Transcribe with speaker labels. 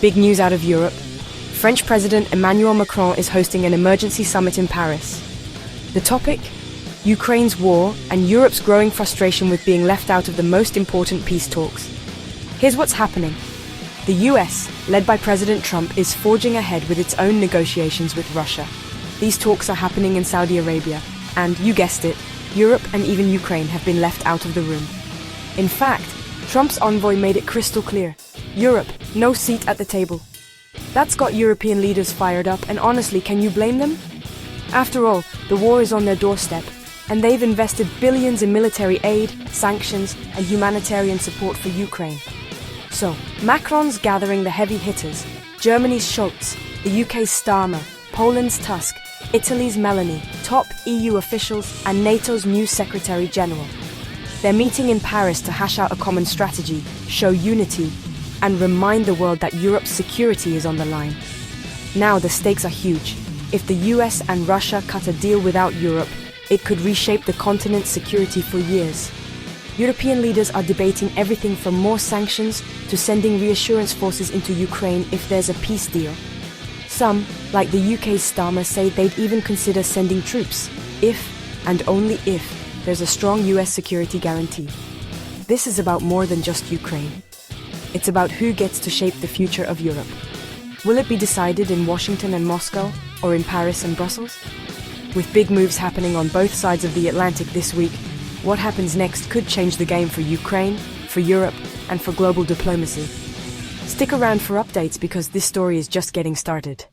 Speaker 1: Big news out of Europe. French President Emmanuel Macron is hosting an emergency summit in Paris. The topic? Ukraine's war and Europe's growing frustration with being left out of the most important peace talks. Here's what's happening. The US, led by President Trump, is forging ahead with its own negotiations with Russia. These talks are happening in Saudi Arabia, and, you guessed it, Europe and even Ukraine have been left out of the room. In fact, Trump's envoy made it crystal clear. Europe, no seat at the table. That's got European leaders fired up, and honestly, can you blame them? After all, the war is on their doorstep, and they've invested billions in military aid, sanctions, and humanitarian support for Ukraine. So, Macron's gathering the heavy hitters, Germany's Scholz, the UK's Starmer, Poland's Tusk, Italy's Meloni, top EU officials, and NATO's new Secretary General. They're meeting in Paris to hash out a common strategy, show unity, and remind the world that Europe's security is on the line. Now the stakes are huge. If the US and Russia cut a deal without Europe, it could reshape the continent's security for years. European leaders are debating everything from more sanctions to sending reassurance forces into Ukraine if there's a peace deal. Some, like the UK's Starmer, say they'd even consider sending troops, if, and only if, there's a strong US security guarantee. This is about more than just Ukraine. It's about who gets to shape the future of Europe. Will it be decided in Washington and Moscow, or in Paris and Brussels? With big moves happening on both sides of the Atlantic this week, what happens next could change the game for Ukraine, for Europe, and for global diplomacy. Stick around for updates because this story is just getting started.